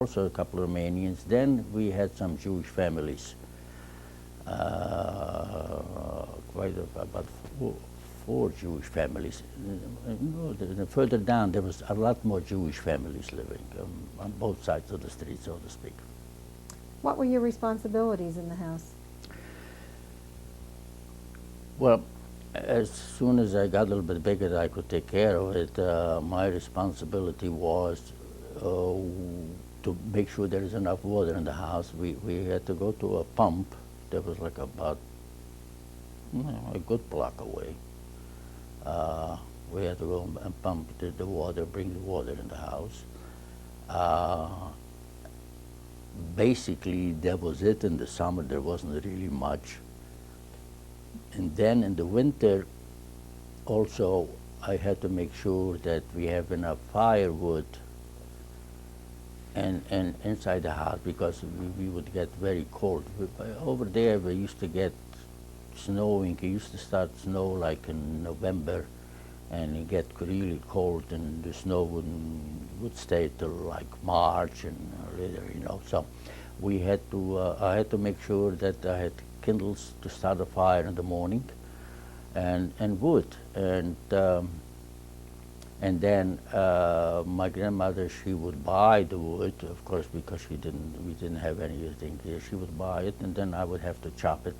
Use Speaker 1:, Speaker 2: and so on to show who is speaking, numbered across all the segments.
Speaker 1: also a couple of Romanians. Then we had some Jewish families, quite about four Jewish families. Further down, there was a lot more Jewish families living on both sides of the street, so to speak.
Speaker 2: What were your responsibilities in the house?
Speaker 1: Well, as soon as I got a little bit bigger, I could take care of it. My responsibility was to make sure there is enough water in the house. We had to go to a pump that was like about a good block away. We had to go and pump the water, bring the water in the house. Basically, that was it. In the summer, there wasn't really much. And then in the winter, also, I had to make sure that we have enough firewood and inside the house, because we would get very cold. Over there, we used to get snowing. It used to start snow like in November, and it get really cold, and the snow would stay till like March and later, you know. So we had to, I had to make sure that I had kindles to start a fire in the morning, and wood, and then my grandmother, she would buy the wood, of course, because we didn't have anything here. She would buy it, and then I would have to chop it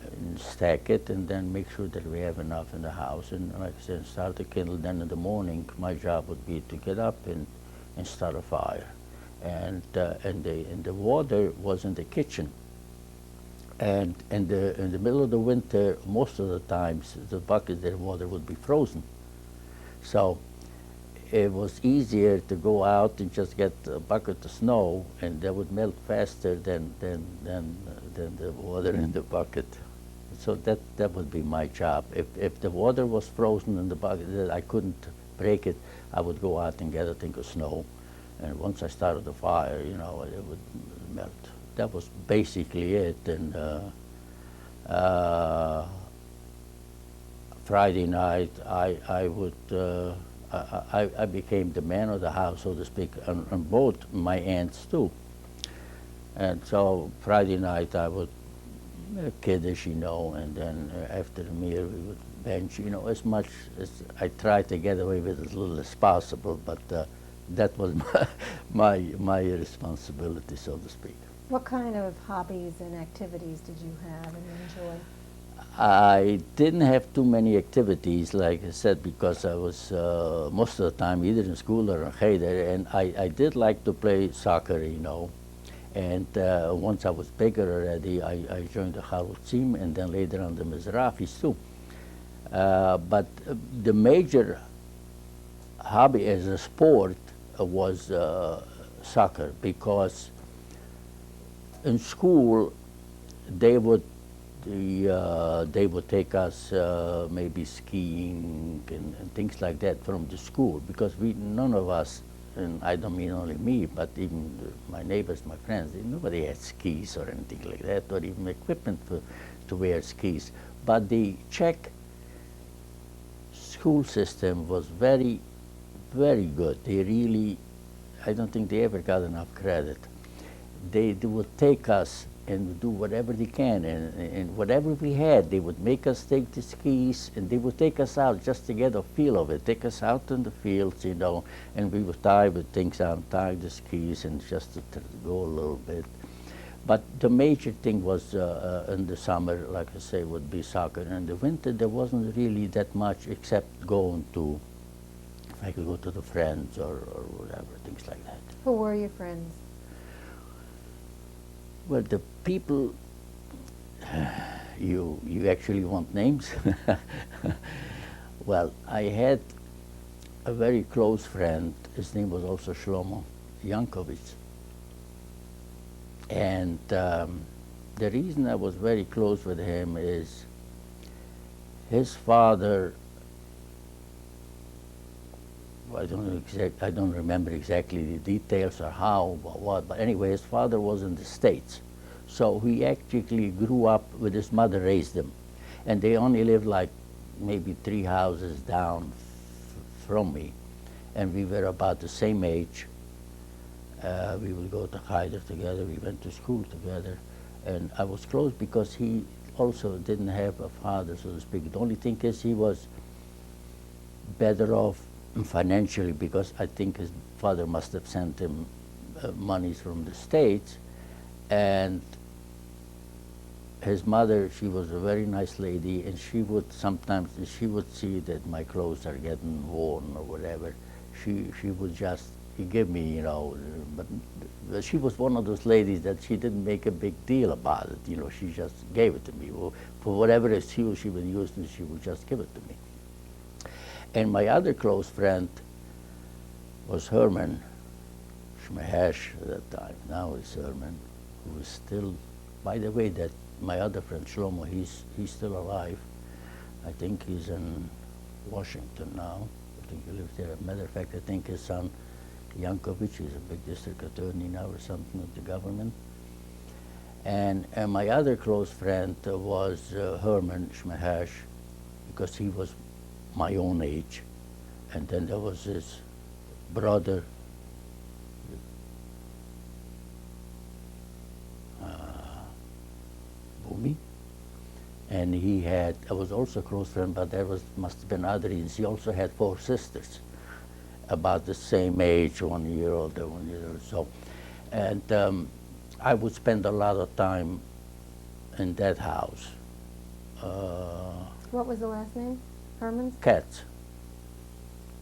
Speaker 1: and stack it, and then make sure that we have enough in the house. And like I said, start the kindle. Then in the morning, my job would be to get up and start a fire, and the water was in the kitchen. And in the middle of the winter, most of the times, the bucket, the water would be frozen. So it was easier to go out and just get a bucket of snow, and that would melt faster than the water in the bucket. So that would be my job. If the water was frozen in the bucket, that I couldn't break it, I would go out and get a thing of snow. And once I started the fire, you know, it would melt. That was basically it. And Friday night, I became the man of the house, so to speak, on both my aunts too. And so Friday night I would kiddish, you know, and then after the meal we would bench, you know, as much as I tried to get away with as little as possible, but that was my responsibility, so to speak.
Speaker 2: What kind of hobbies and activities did you have and enjoy?
Speaker 1: I didn't have too many activities, like I said, because I was most of the time either in school or in cheder, and I did like to play soccer, you know. And once I was bigger already, I joined the Harutzim, and then later on the Mizrachis too. But the major hobby as a sport was soccer, because in school they would take us maybe skiing and things like that from the school, because none of us, and I don't mean only me, but even my neighbors, my friends, nobody had skis or anything like that, or even equipment to wear skis. But the Czech school system was very, very good. They really, I don't think they ever got enough credit. They would take us and do whatever they can, and whatever we had, they would make us take the skis, and they would take us out just to get a feel of it, take us out in the fields, you know, and we would tie with things on, tie the skis, and just to go a little bit. But the major thing was in the summer, like I say, would be soccer. And in the winter, there wasn't really that much except going to, if I could go to the friends or whatever, things like that.
Speaker 2: Who were your friends?
Speaker 1: Well, the people, you actually want names? Well, I had a very close friend. His name was also Shlomo Yankovich. And the reason I was very close with him is his father, I don't remember exactly the details or how or what, but anyway, his father was in the States. So he actually grew up with his mother, raised him. And they only lived like maybe 3 houses down from me. And we were about the same age. We would go to Haider together. We went to school together, and I was close because he also didn't have a father, so to speak. The only thing is he was better off financially because I think his father must have sent him monies from the States, and his mother, she was a very nice lady, and she would sometimes, she would see that my clothes are getting worn or whatever. She would just give me, you know, but she was one of those ladies that she didn't make a big deal about it. You know, she just gave it to me. Well, for whatever excuse she would use, she would just give it to me. And my other close friend was Herman Schmehesh at that time. Now it's Herman, who is still, by the way, that my other friend Shlomo, he's still alive. I think he's in Washington now. I think he lives there. As a matter of fact, I think his son Yankovic is a big district attorney now or something with the government. And my other close friend was Herman Schmehesh, because he was my own age. And then there was his brother, Bumi, and he had, I was also a close friend, but there must have been other reasons. He also had 4 sisters, about the same age, 1 year older, 1 year or so. And I would spend a lot of time in that house.
Speaker 2: What was the last name? Herman's?
Speaker 1: Katz,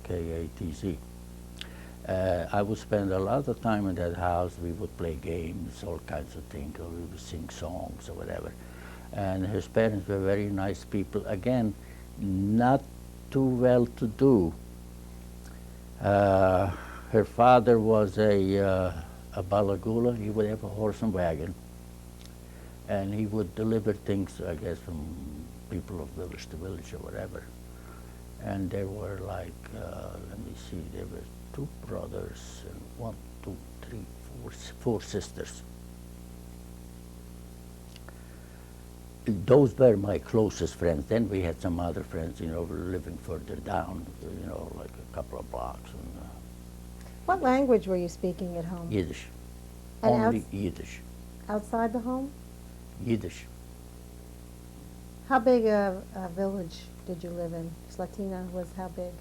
Speaker 1: K-A-T-Z. I would spend a lot of time in that house. We would play games, all kinds of things, or we would sing songs or whatever. And his parents were very nice people. Again, not too well to do. Her father was a balagula. He would have a horse and wagon. And he would deliver things, I guess, from people of village to village or whatever. And there were like, let me see, there were 2 brothers and 1, 2, 3, 4 sisters. Those were my closest friends. Then we had some other friends, you know, living further down, you know, like a couple of blocks. And,
Speaker 2: What language were you speaking at home?
Speaker 1: Yiddish.
Speaker 2: And
Speaker 1: Only Yiddish.
Speaker 2: Outside the home?
Speaker 1: Yiddish.
Speaker 2: How big a village did you live in? Slatina was how big?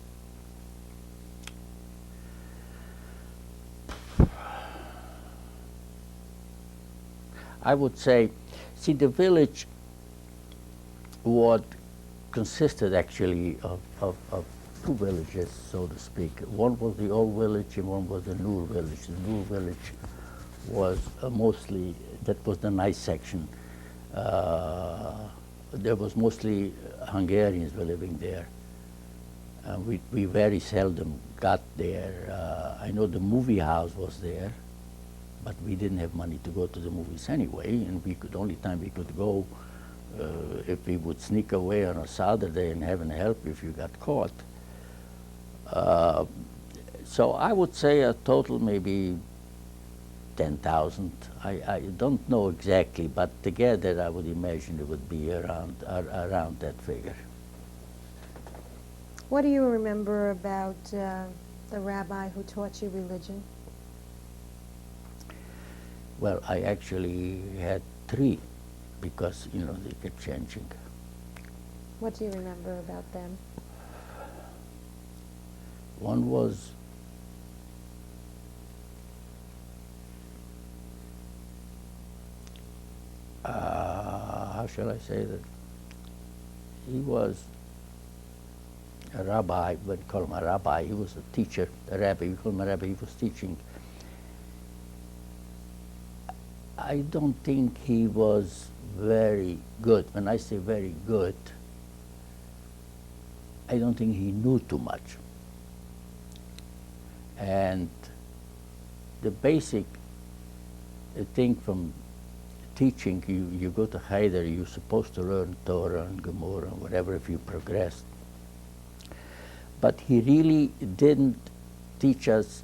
Speaker 1: I would say, see, the village what consisted actually of 2 villages, so to speak. One was the old village and one was the new village. The new village was mostly, that was the nice section. There was mostly Hungarians were living there. We very seldom got there. I know the movie house was there, but we didn't have money to go to the movies anyway, and we could, only time we could go if we would sneak away on a Saturday and heaven help if you got caught. So I would say a total maybe 10,000. I don't know exactly, but together I would imagine it would be around that figure.
Speaker 2: What do you remember about the rabbi who taught you religion?
Speaker 1: Well, I actually had 3 because, you know, they kept changing.
Speaker 2: What do you remember about them?
Speaker 1: One was how shall I say that? He was a rabbi, we call him a rabbi. He was a teacher, a rabbi. We call him a rabbi. He was teaching. I don't think he was very good. When I say very good, I don't think he knew too much. And the basic thing from teaching, you go to Haider, you're supposed to learn Torah and Gemara and whatever if you progressed. But he really didn't teach us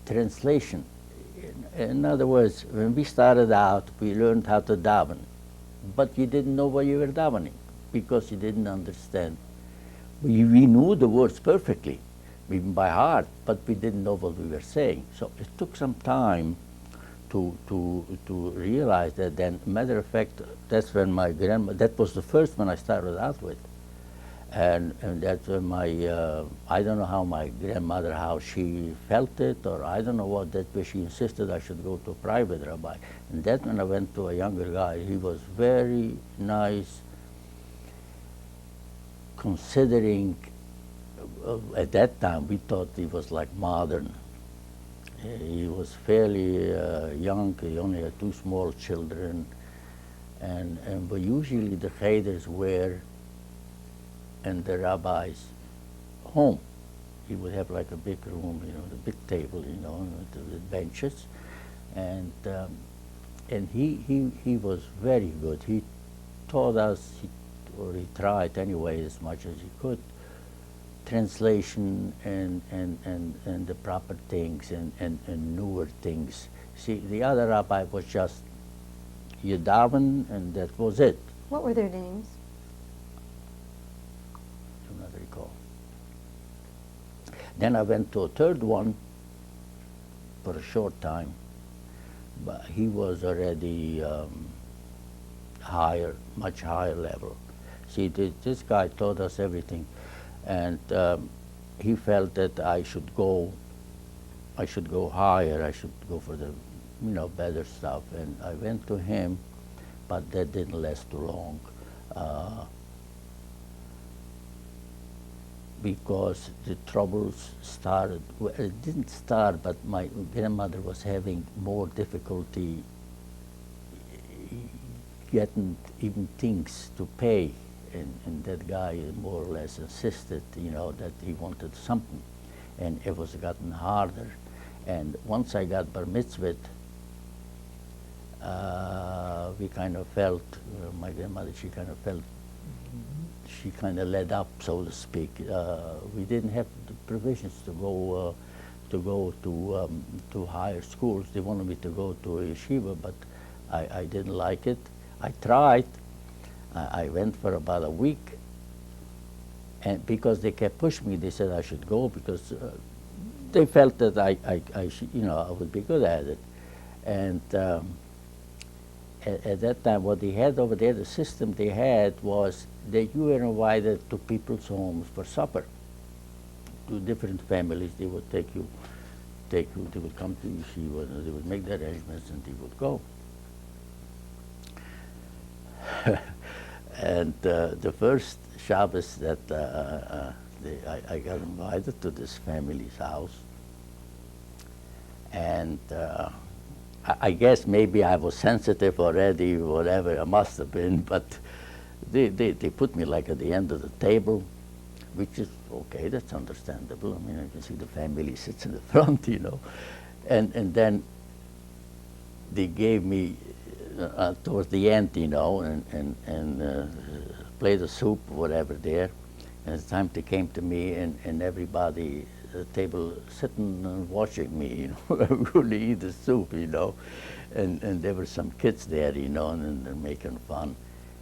Speaker 1: translation. In other words, when we started out, we learned how to daven, but you didn't know what you were davening because you didn't understand. We knew the words perfectly, even by heart, but we didn't know what we were saying. So it took some time to realize that. Then, matter of fact, that's when my grandma, that was the first one I started out with. And that's when my, I don't know how my grandmother, how she felt it, or I don't know what, that way she insisted I should go to a private rabbi. And that when I went to a younger guy, he was very nice, considering, at that time we thought he was like modern. He was fairly young, he only had 2 small children, and but usually the Cheders were in the rabbi's home. He would have like a big room, you know, the big table, you know, with benches, and he was very good. He taught us, or he tried anyway as much as he could, translation and the proper things and newer things. See, the other rabbi was just you daven and that was it.
Speaker 2: What were their names?
Speaker 1: Do not recall. Then I went to a third one for a short time, but he was already higher, much higher level. See, this guy taught us everything, and he felt that I should go higher. I should go for the, you know, better stuff. And I went to him, but that didn't last too long, because the troubles started. Well, it didn't start, but my grandmother was having more difficulty getting even things to pay. And that guy more or less insisted, you know, that he wanted something, and it was gotten harder. And once I got bar mitzvah, we kind of felt, my grandmother, she kind of felt, she kind of led up, so to speak. We didn't have the provisions to go to higher schools. They wanted me to go to a yeshiva, but I didn't like it. I tried. I went for about a week, and because they kept pushing me, they said I should go because they felt that I should, you know, I would be good at it. And at that time, what they had over there, the system they had was that you were invited to people's homes for supper. To different families, they would take you, they would come to yeshiva, and they would make the arrangements, and they would go. And the first Shabbos that I got invited to this family's house, and I guess maybe I was sensitive already, whatever, I must have been, but they put me like at the end of the table, which is okay, that's understandable. I mean, I can see the family sits in the front, you know, and then they gave me towards the end, you know, and plate of soup, whatever there. And the time they came to me, and everybody at the table sitting and watching me, you know, really eat the soup, you know. And there were some kids there, you know, and they're making fun.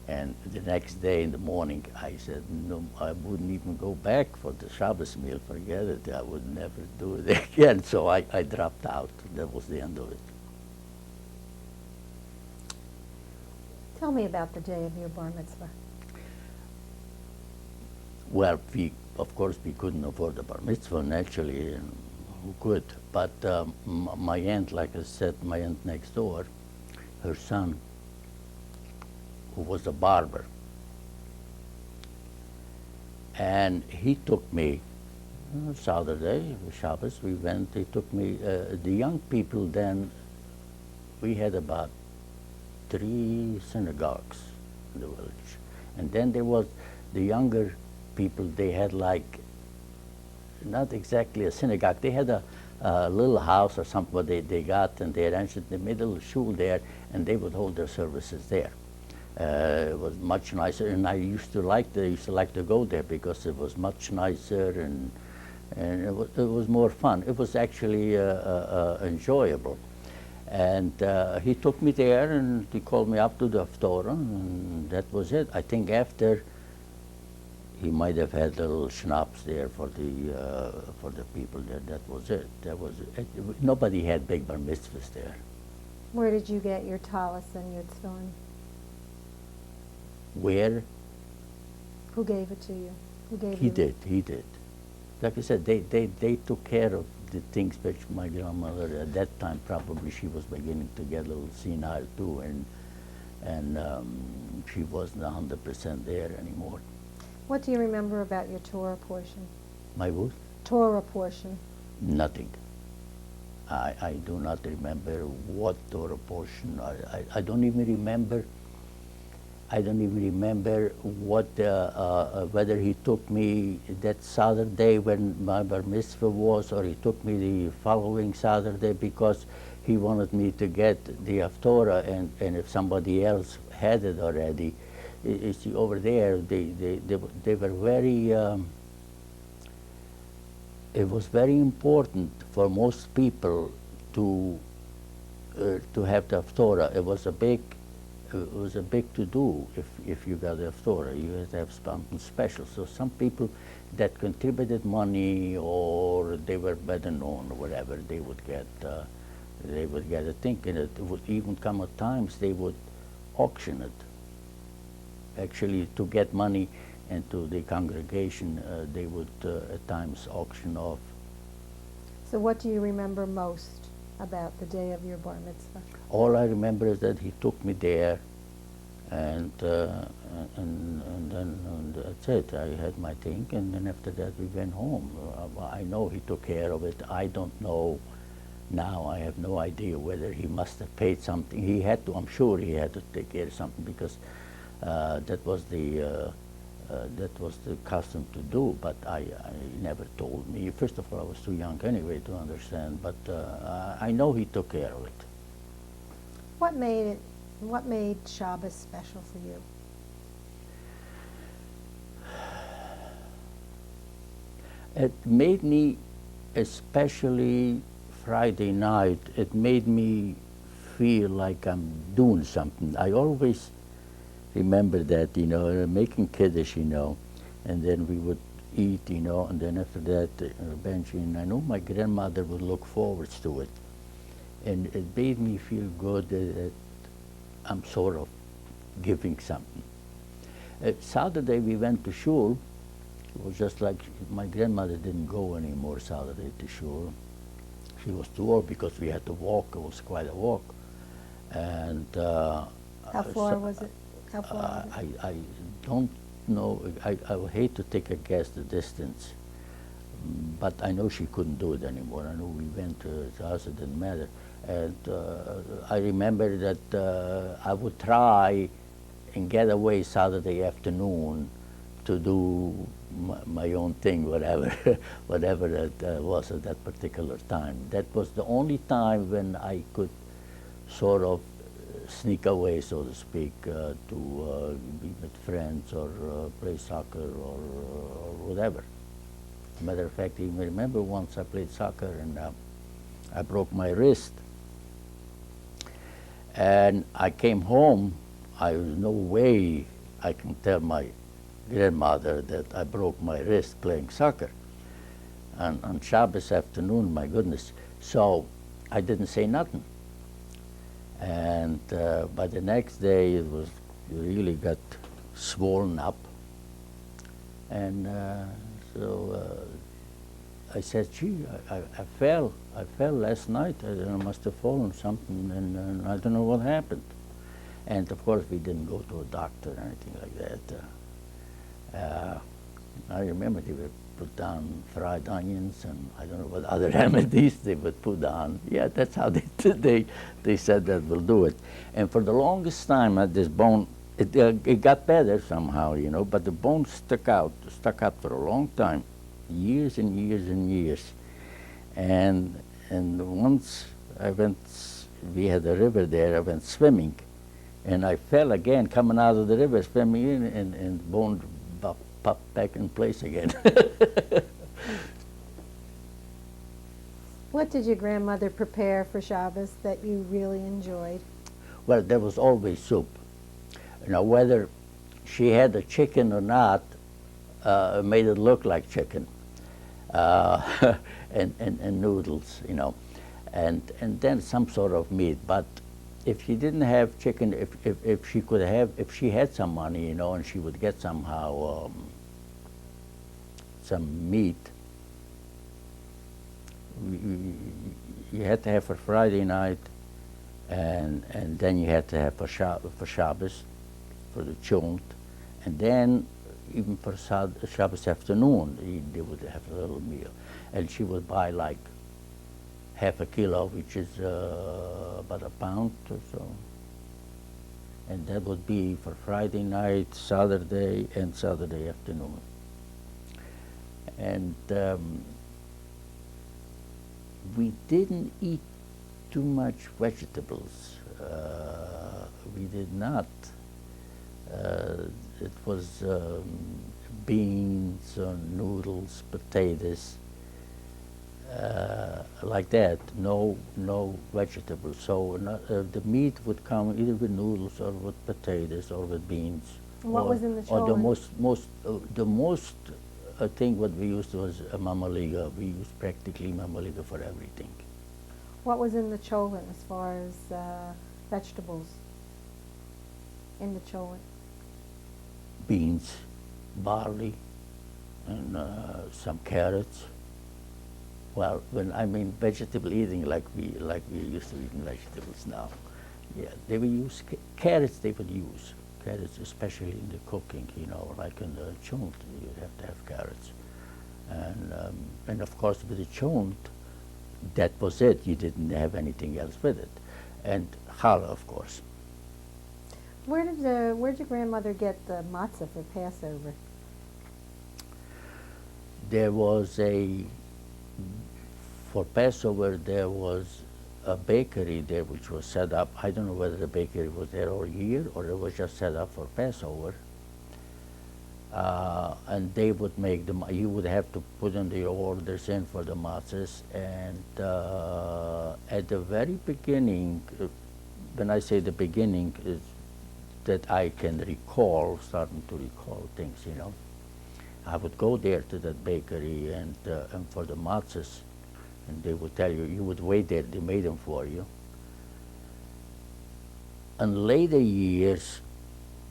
Speaker 1: And the next day in the morning, I said, no, I wouldn't even go back for the Shabbos meal. Forget it. I would never do it again. So I dropped out. That was the end of it.
Speaker 2: Tell me about the day of your bar mitzvah.
Speaker 1: Well, of course, we couldn't afford a bar mitzvah naturally, and who could? But my aunt, like I said, my aunt next door, her son, who was a barber, and he took me, Saturday, Shabbos, we went, he took me, the young people then, we had about 3 synagogues in the village. And then there was the younger people, they had like, not exactly a synagogue, they had a little house or something where they got, and they arranged it in the middle of shul there, and they would hold their services there. It was much nicer, and I used to like to go there because it was much nicer, and it was more fun. It was actually enjoyable. And he took me there, and he called me up to the Haftorah, and that was it. I think after he might have had a little schnapps there for the people there. That was it. That was it. Nobody had big bar mitzvahs there.
Speaker 2: Where did you get your talis and your tefillin?
Speaker 1: Where?
Speaker 2: Who gave it to you? Who gave
Speaker 1: He
Speaker 2: you?
Speaker 1: did. He did. Like I said, they took care of the things which my grandmother at that time, probably she was beginning to get a little senile too, and she wasn't 100% there anymore.
Speaker 2: What do you remember about your Torah portion?
Speaker 1: My what?
Speaker 2: Torah portion.
Speaker 1: Nothing. I do not remember what Torah portion. I don't even remember. I don't even remember what whether he took me that Saturday when my bar mitzvah was, or he took me the following Saturday because he wanted me to get the Haftorah, and if somebody else had it already, you see over there they were very. It was very important for most people to have the Haftorah. It was a big to do if you got the Haftorah. You had to have something special. So some people that contributed money or they were better known or whatever, they would get a thing. And it would even come at times they would auction it. Actually, to get money into the congregation, they would at times auction off.
Speaker 2: So what do you remember most about the day of your bar mitzvah?
Speaker 1: All I remember is that he took me there, and then that's it. I had my thing, and then after that we went home. I know he took care of it. I don't know now. I have no idea whether he must have paid something. He had to. I'm sure he had to take care of something because that was the custom to do, but I never told me. First of all, I was too young anyway to understand, but I know he took care of it.
Speaker 2: What made Shabbos special for you?
Speaker 1: It made me, especially Friday night, it made me feel like I'm doing something. I always remember that, making kiddush, and then we would eat, and then after that, Benji, and I know my grandmother would look forward to it. And it made me feel good that I'm sort of giving something. Saturday we went to shul. It was just like my grandmother didn't go anymore Saturday to shul. She was too old because we had to walk. It was quite a walk. And
Speaker 2: How far was it? How far was it?
Speaker 1: I don't know. I would hate to take a guess the distance, but I know she couldn't do it anymore. I know we went to the house. It didn't matter. And I remember that I would try and get away Saturday afternoon to do my own thing, whatever, whatever that was at that particular time. That was the only time when I could sort of sneak away, so to speak, to be with friends or play soccer or whatever. Matter of fact, I even remember once I played soccer and I broke my wrist. And I came home. I was no way I can tell my grandmother that I broke my wrist playing soccer. And on Shabbos afternoon, my goodness. So I didn't say nothing. And by the next day, it really got swollen up. And so I said, gee, I fell last night. I must have fallen something, and I don't know what happened. And of course, we didn't go to a doctor or anything like that. I remember they would put down fried onions, and I don't know what other remedies they would put on. Yeah, that's how they said that will do it. And for the longest time, this bone, it got better somehow, but the bone stuck out for a long time. Years and years and years. And once we had a river there, I went swimming, and I fell again coming out of the river, swimming in, and the bone popped back in place again.
Speaker 2: What did your grandmother prepare for Shabbos that you really enjoyed?
Speaker 1: Well, there was always soup. Whether she had a chicken or not, made it look like chicken, and noodles, you know, and then some sort of meat. But if she didn't have chicken, if she could have, if she had some money, you know, and she would get somehow some meat, you had to have for Friday night, and then you had to have for Shabbos, for the chunt, and then even for Shabbos afternoon, they would have a little meal. And she would buy like half a kilo, which is about a pound or so. And that would be for Friday night, Saturday, and Saturday afternoon. And we didn't eat too much vegetables. We did not. It was beans, noodles, potatoes, like that. No vegetables. So the meat would come either with noodles or with potatoes or with beans.
Speaker 2: What was in the
Speaker 1: Or the
Speaker 2: cholent?
Speaker 1: the most thing what we used was a mamaliga. We used practically mamaliga for everything.
Speaker 2: What was in the cholent as far as vegetables in the cholent?
Speaker 1: Beans, barley, and some carrots. Well, when I mean vegetable eating, like we used to eat vegetables now, yeah, they would use carrots. They would use carrots, especially in the cooking. You know, like in the chunt, you have to have carrots, and of course with the chunt, that was it. You didn't have anything else with it, and challah, of course.
Speaker 2: Where'd your grandmother get the matzah for Passover?
Speaker 1: There was for Passover, there was a bakery there which was set up. I don't know whether the bakery was there all year or it was just set up for Passover. And they would make you would have to put in the orders in for the matzahs. And at the very beginning, when I say the beginning, is that I can recall, starting to recall things, you know. I would go there to that bakery and for the matzahs, and they would tell you, you would wait there, they made them for you. In later years,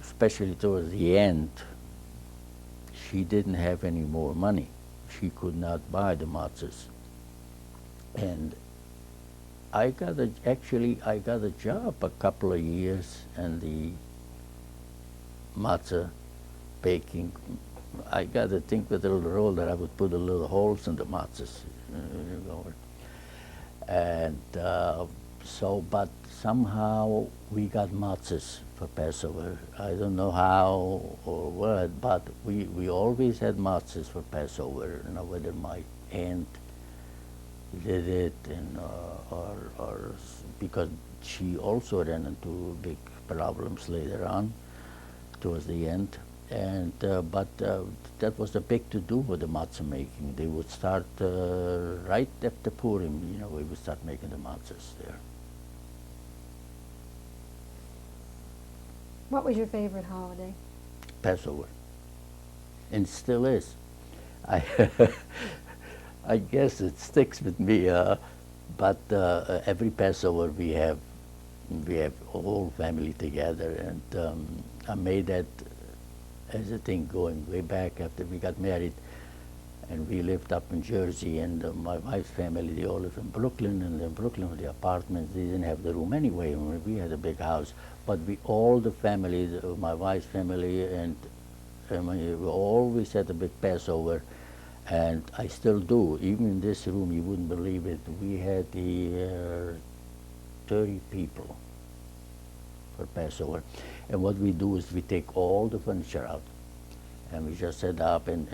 Speaker 1: especially towards the end, she didn't have any more money. She could not buy the matzahs. And I got a job a couple of years in the matzah baking. I got a thing with a little roll that I would put a little holes in the matzahs. And so, but somehow we got matzahs for Passover. I don't know how or what, but we always had matzahs for Passover. You know, whether my aunt did it, and or because she also ran into big problems later on, towards the end. And but that was the big to do with the matzah making. They would start right after Purim. You know, we would start making the matzahs there.
Speaker 2: What was your favorite holiday?
Speaker 1: Passover, and still is. I I guess it sticks with me. But every Passover we have whole family together, and I made that as a thing going way back after we got married, and we lived up in Jersey, and my wife's family, they all lived in Brooklyn, and in Brooklyn with the apartments, they didn't have the room anyway. We had a big house, but all the families, my wife's family, and we always had a big Passover, and I still do. Even in this room, you wouldn't believe it, we had 30 people for Passover. And what we do is we take all the furniture out, and we just set up, and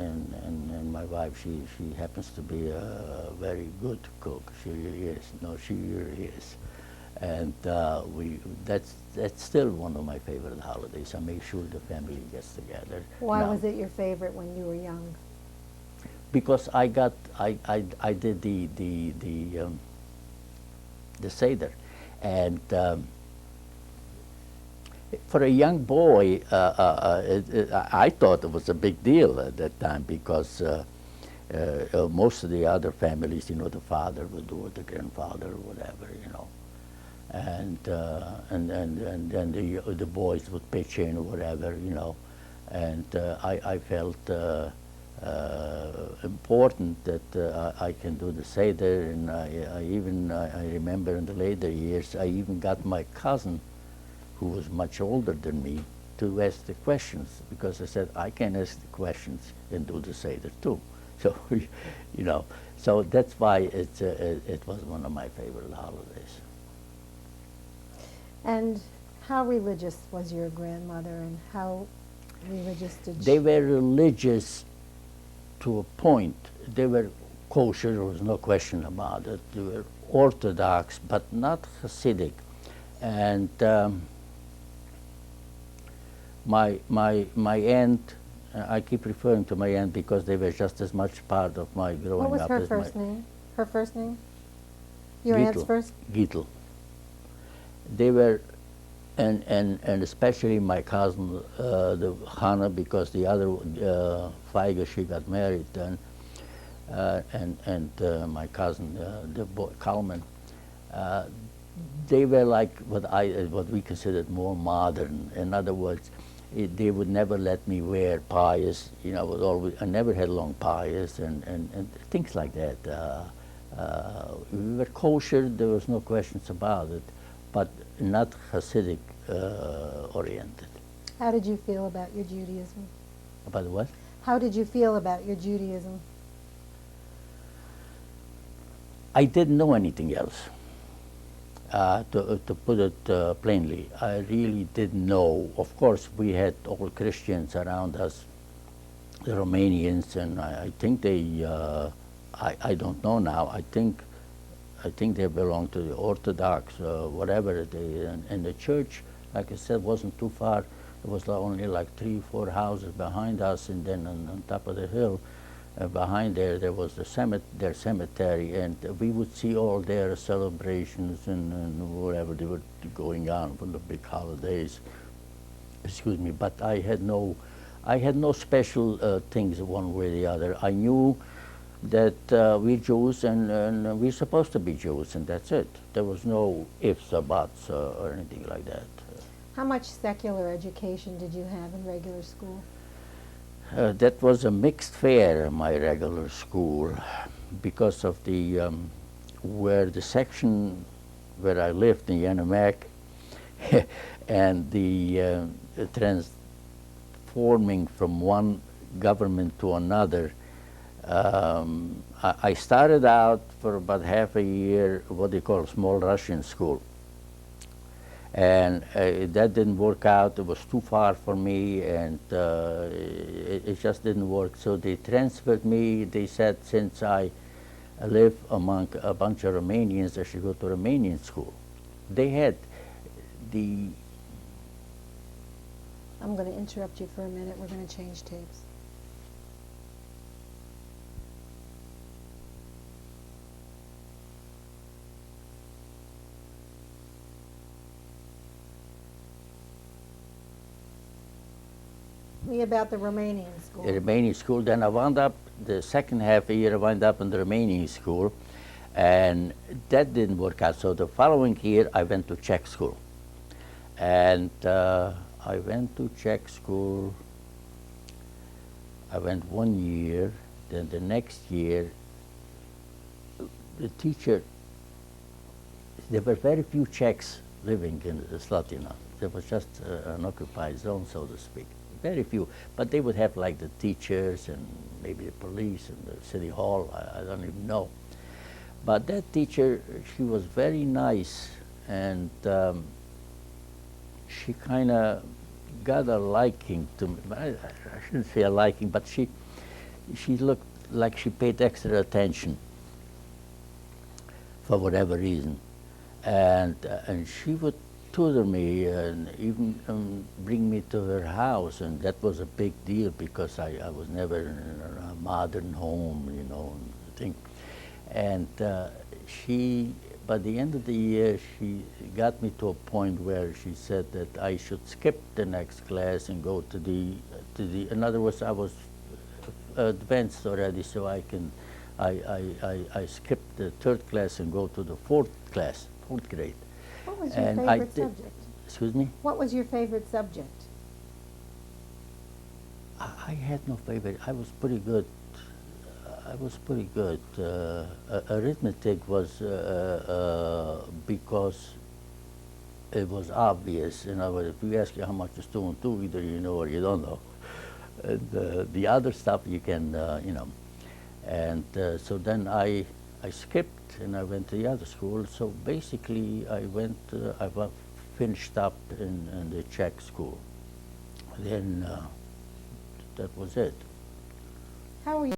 Speaker 1: my wife, she happens to be a very good cook. She really is. No, she really is. And that's still one of my favorite holidays. I make sure the family gets together.
Speaker 2: Why
Speaker 1: Now,
Speaker 2: was it your favorite when you were young?
Speaker 1: because I did the Seder, and For a young boy, I thought it was a big deal at that time because most of the other families, you know, the father would do it, the grandfather, or whatever, you know, and then the boys would pitch in or whatever, you know, and I felt important that I can do the Seder, and I remember in the later years I even got my cousin, who was much older than me, to ask the questions, because I said I can ask the questions and do the Seder too. So, you know, so that's why it was one of my favorite holidays.
Speaker 2: And how religious was your grandmother, and how religious did
Speaker 1: They
Speaker 2: she?
Speaker 1: were religious to a point. They were kosher, there was no question about it. They were Orthodox, but not Hasidic. And my aunt, I keep referring to my aunt because they were just as much part of my growing
Speaker 2: What was
Speaker 1: up
Speaker 2: her
Speaker 1: as
Speaker 2: first
Speaker 1: my
Speaker 2: name? Her first name? Your aunt's
Speaker 1: Gittel.
Speaker 2: first?
Speaker 1: Gittel. They were, and especially my cousin, the Hannah, because the other Feige, she got married then, and my cousin, the boy, Kalman, they were like what we considered more modern. In other words, they would never let me wear pious. You know, I never had long pious and things like that. We were kosher. There was no questions about it, but not Hasidic oriented.
Speaker 2: How did you feel about your Judaism?
Speaker 1: About what?
Speaker 2: How did you feel about your Judaism?
Speaker 1: I didn't know anything else. To put it plainly, I really didn't know. Of course, we had all Christians around us, the Romanians, and I think they, I don't know now, I think they belong to the Orthodox, whatever they, and the church, like I said, wasn't too far. It was only like 3, 4 houses behind us, and then on top of the hill, behind there was their cemetery, and we would see all their celebrations and whatever they were going on for the big holidays. Excuse me, but I had no special things one way or the other. I knew that we're Jews and we're supposed to be Jews, and that's it. There was no ifs or buts or anything like that.
Speaker 2: How much secular education did you have in regular school?
Speaker 1: That was a mixed fare, my regular school, because of the where the section where I lived in Yanamak and the transforming from one government to another. I started out for about half a year what they call small Russian school. And that didn't work out. It was too far for me, and it just didn't work. So they transferred me. They said since I live among a bunch of Romanians, I should go to Romanian school. They had the...
Speaker 2: I'm going to interrupt you for a minute. We're going to change tapes. Me about the Romanian school.
Speaker 1: The Romanian school. Then I wound up, the second half a year, I wound up in the Romanian school, and that didn't work out. So the following year, I went to Czech school. And I went to Czech school. I went 1 year. Then the next year, the teacher, there were very few Czechs living in Slatina. There was just an occupied zone, so to speak. Very few, but they would have like the teachers and maybe the police and the city hall, I don't even know. But that teacher, she was very nice, and she kind of got a liking to me. I shouldn't say a liking, but she looked like she paid extra attention for whatever reason. And she would tutor me and even bring me to her house, and that was a big deal because I was never in a modern home, you know, thing. And she by the end of the year, she got me to a point where she said that I should skip the next class and go to the. In other words, I was advanced already, so I skipped the third class and go to the fourth grade.
Speaker 2: What was your
Speaker 1: And I
Speaker 2: favorite
Speaker 1: did-
Speaker 2: subject?
Speaker 1: Excuse me?
Speaker 2: What was your favorite subject?
Speaker 1: I had no favorite. I was pretty good. I was pretty good. Arithmetic was because it was obvious. In other words, if you ask you how much a student do, either you know or you don't know. And the other stuff you can, you know. And so then I skipped and I went to the other school. So basically, I finished up in the Czech school. Then that was it.
Speaker 2: How were you